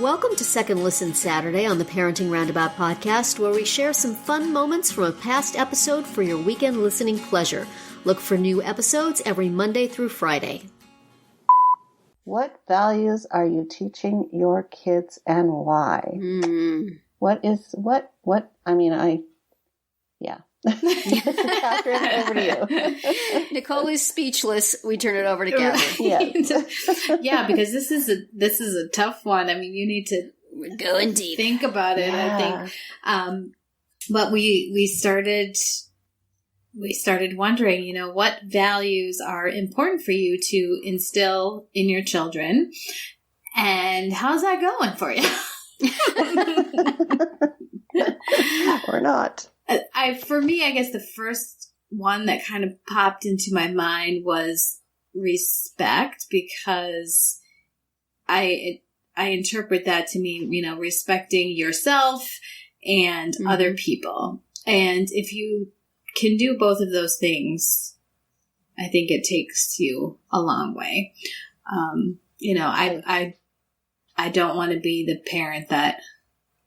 Welcome to Second Listen Saturday on the Parenting Roundabout podcast, where we share some fun moments from a past episode for your weekend listening pleasure. Look for new episodes every Monday through Friday. What values are you teaching your kids and why? Catherine, over to you. Nicole is speechless. We turn it over to Catherine. Yeah, because this is a tough one. I mean, you need to go deep. Think about it. Yeah. I think, but we started wondering, what values are important for you to instill in your children, and how's that going for you? Or not. For me, I guess the first one that kind of popped into my mind was respect, because I interpret that to mean, respecting yourself and other people. And if you can do both of those things, I think it takes you a long way. I don't want to be the parent that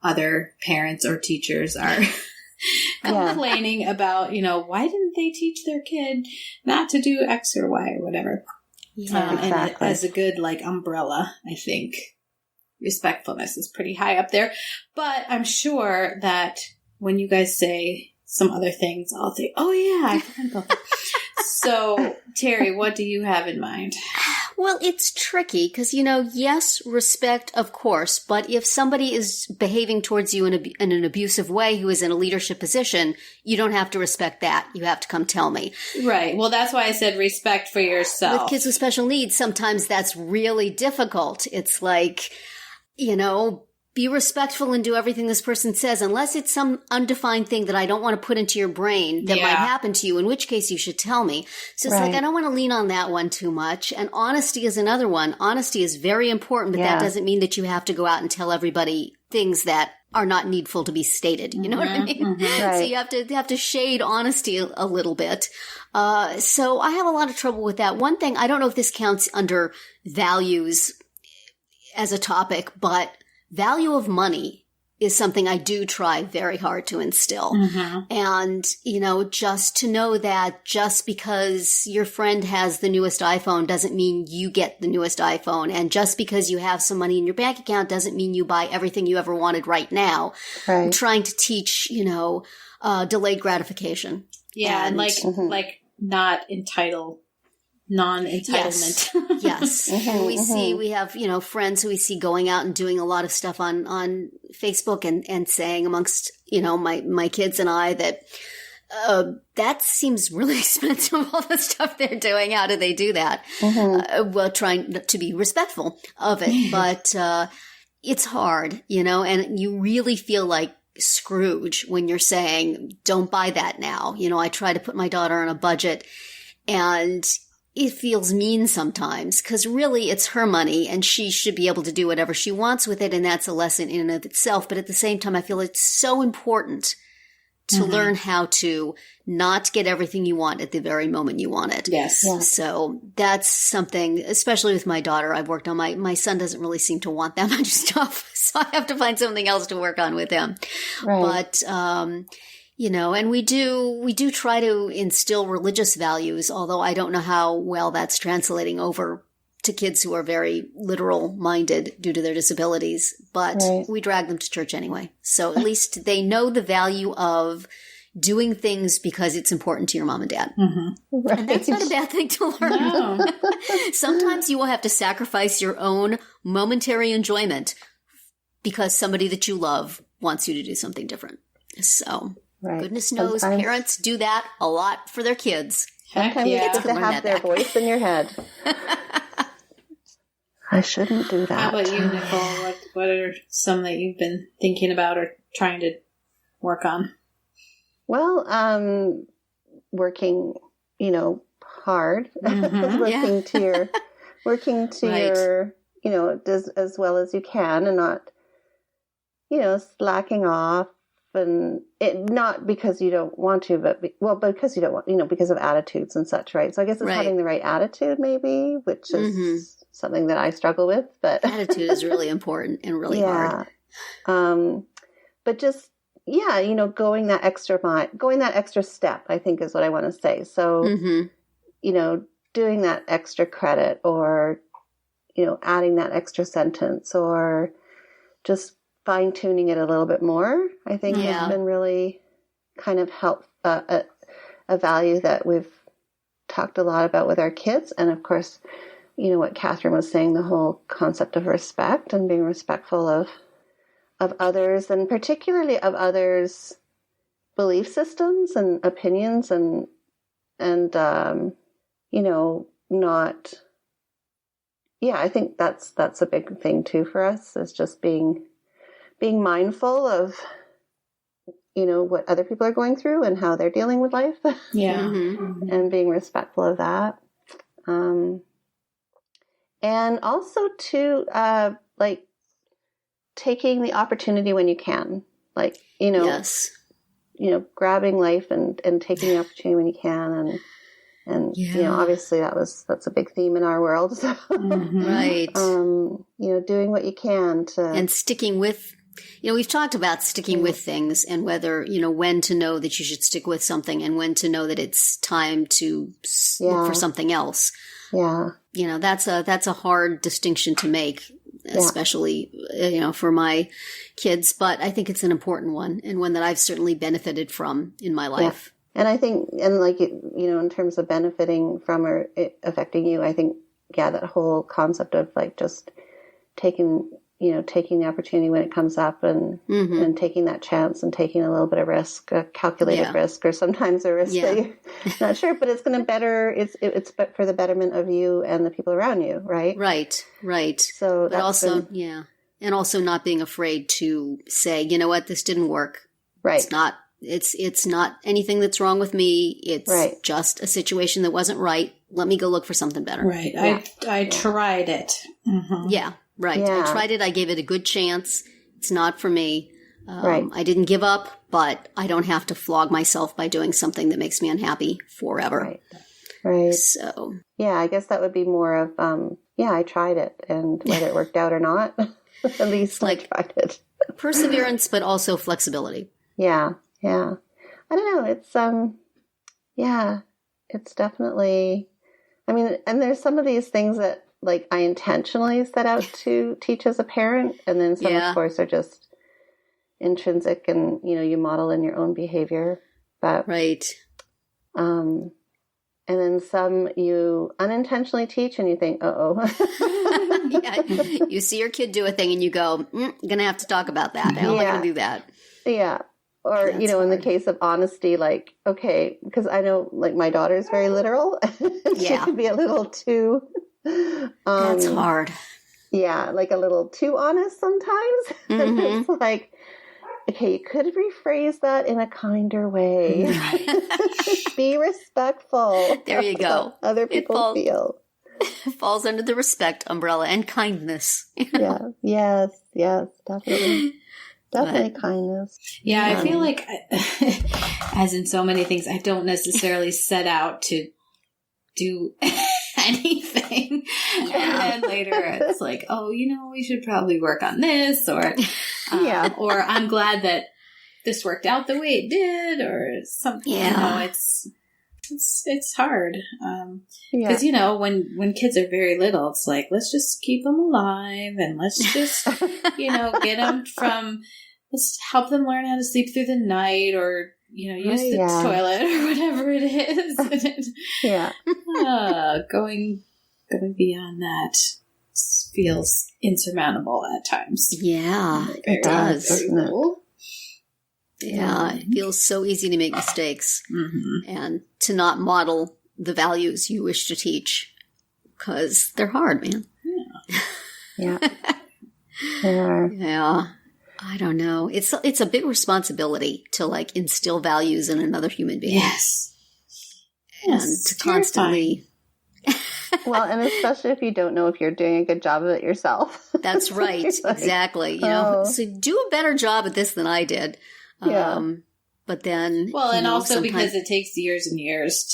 other parents or teachers are complaining about, why didn't they teach their kid not to do X or Y or whatever. Yeah, exactly. And as a good umbrella, I think respectfulness is pretty high up there. But I'm sure that when you guys say some other things, I'll say, oh yeah, I forgot about that. So, Terry, what do you have in mind? Well, it's tricky because, yes, respect, of course, but if somebody is behaving towards you in an abusive way who is in a leadership position, you don't have to respect that. You have to come tell me. Right. Well, that's why I said respect for yourself. With kids with special needs, sometimes that's really difficult. It's like, be respectful and do everything this person says, unless it's some undefined thing that I don't want to put into your brain that might happen to you, in which case you should tell me. So it's like, I don't want to lean on that one too much. And honesty is another one. Honesty is very important, but that doesn't mean that you have to go out and tell everybody things that are not needful to be stated. You know what I mean? Right. So you have to shade honesty a little bit. So I have a lot of trouble with that. One thing, I don't know if this counts under values as a topic, but value of money is something I do try very hard to instill. And, just to know that just because your friend has the newest iPhone doesn't mean you get the newest iPhone. And just because you have some money in your bank account doesn't mean you buy everything you ever wanted right now. Right. I'm trying to teach, delayed gratification. Yeah. And not non-entitlement. Yes. And we have, friends who we see going out and doing a lot of stuff on Facebook and saying amongst, my kids and I that, that seems really expensive, all the stuff they're doing. How do they do that? Trying to be respectful of it, but, it's hard, and you really feel like Scrooge when you're saying, don't buy that now. I try to put my daughter on a budget, and it feels mean sometimes because really it's her money and she should be able to do whatever she wants with it. And that's a lesson in and of itself. But at the same time, I feel it's so important to learn how to not get everything you want at the very moment you want it. Yes. Yeah. So that's something, especially with my daughter, I've worked on. My son doesn't really seem to want that much stuff. So I have to find something else to work on with him. Right. But, and we do try to instill religious values, although I don't know how well that's translating over to kids who are very literal minded due to their disabilities, but we drag them to church anyway. So at least they know the value of doing things because it's important to your mom and dad. Right. And that's not a bad thing to learn. No. Sometimes you will have to sacrifice your own momentary enjoyment because somebody that you love wants you to do something different. So goodness knows parents do that a lot for their kids. Sometimes you get to have their voice in your head. I shouldn't do that. How about you, Nicole? What are some that you've been thinking about or trying to work on? Well, working, hard, working to your, as well as you can, and not, slacking off, and it not because you don't want to, but because you don't want, because of attitudes and such, right? So I guess it's having the right attitude, maybe, which is something that I struggle with, but Attitude is really important and really hard. But just, going that extra mile, going that extra step, I think is what I want to say. So, doing that extra credit, or, adding that extra sentence, or just fine tuning it a little bit more, I think has been really kind of a value that we've talked a lot about with our kids. And of course, what Catherine was saying, the whole concept of respect and being respectful of others, and particularly of others' belief systems and opinions, and not, I think that's a big thing too for us, is just being mindful of, what other people are going through and how they're dealing with life. Yeah. And being respectful of that. And also to, taking the opportunity when you can, Yes. Grabbing life and taking the opportunity when you can. And obviously that's a big theme in our world. So, Right. Doing what you can and sticking with, we've talked about sticking with things, and whether, when to know that you should stick with something and when to know that it's time to look for something else. Yeah. That's a hard distinction to make, especially, for my kids, but I think it's an important one, and one that I've certainly benefited from in my life. And I think, in terms of benefiting from or it affecting you, I think, that whole concept of just taking the opportunity when it comes up, and taking that chance, and taking a little bit of risk, a calculated risk, or sometimes a risk that you're not sure, but it's going to it's for the betterment of you and the people around you, right? Right. So but also, and also not being afraid to say, you know what, this didn't work. Right. It's not anything that's wrong with me. It's just a situation that wasn't right. Let me go look for something better. Right. Yeah. I tried it. Mm-hmm. Yeah. Right. Yeah. I tried it. I gave it a good chance. It's not for me. Right. I didn't give up, but I don't have to flog myself by doing something that makes me unhappy forever. Right. So. Yeah, I guess that would be more of, I tried it, and whether it worked out or not, at least I tried it. Perseverance, but also flexibility. Yeah. Yeah. I don't know. It's, it's definitely, and there's some of these things that, I intentionally set out to teach as a parent, and then some, of course, are just intrinsic, and, you model in your own behavior. But, right. And then some you unintentionally teach, and you think, You see your kid do a thing, and you go, I'm going to have to talk about that. How am I going to do that? Yeah. Or, in the case of honesty, okay, because I know, my daughter's very literal. She can be a little too... That's hard. Yeah, a little too honest sometimes. It's okay, you could rephrase that in a kinder way. Be respectful. There you go. Other people feel. Falls under the respect umbrella, and kindness. Yeah. Yes, definitely. Definitely kindness. Yeah, I feel like, as in so many things, I don't necessarily set out to do anything. And then later it's we should probably work on this, or or I'm glad that this worked out the way it did, or something. It's hard. Because, when kids are very little, it's let's just keep them alive, and let's just, get them let's help them learn how to sleep through the night, or, use the toilet, or whatever it is. Going beyond that feels insurmountable at times. Yeah, it does. Yeah, it feels so easy to make mistakes, and to not model the values you wish to teach, because they're hard, man. Yeah. Yeah. I don't know. It's a big responsibility to instill values in another human being. Yes. And to constantly. Well, and especially if you don't know if you're doing a good job of it yourself. That's right. Exactly. So do a better job at this than I did. But then. Well, and also because it takes years and years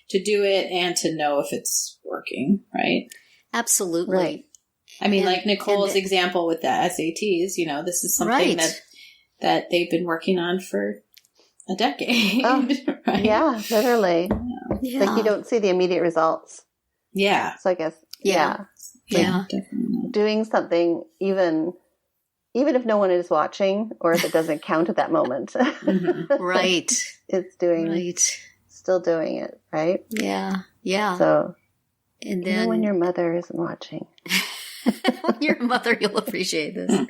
to do it, and to know if it's working, right? Absolutely. Right. I mean, like Nicole's example with the SATs, this is something that they've been working on for a decade. Oh, right? Yeah, literally. Yeah. Like you don't see the immediate results. Yeah. So I guess, Yeah. doing something even if no one is watching or if it doesn't count at that moment. Right. It's still doing it, right? Yeah. Yeah. So, and then even when your mother isn't watching. when your mother, you'll appreciate this.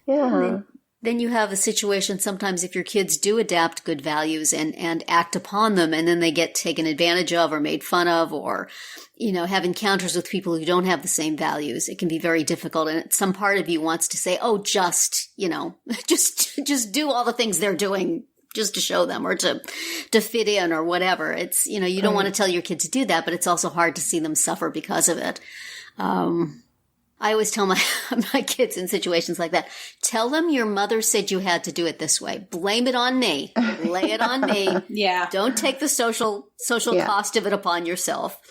Yeah. Then you have a situation sometimes if your kids do adapt good values and act upon them, and then they get taken advantage of or made fun of, or, have encounters with people who don't have the same values. It can be very difficult. And some part of you wants to say, oh, just do all the things they're doing just to show them or to fit in or whatever. It's, you don't want to tell your kid to do that, but it's also hard to see them suffer because of it. I always tell my kids in situations like that, tell them your mother said you had to do it this way. Blame it on me. Lay it on me. Yeah. Don't take the social cost of it upon yourself.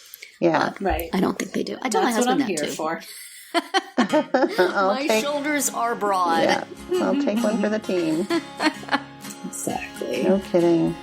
Yeah. Right. I don't think they do. I tell my husband that too. That's what I'm here for. My shoulders are broad. Yeah. I'll take one for the team. Exactly. No kidding.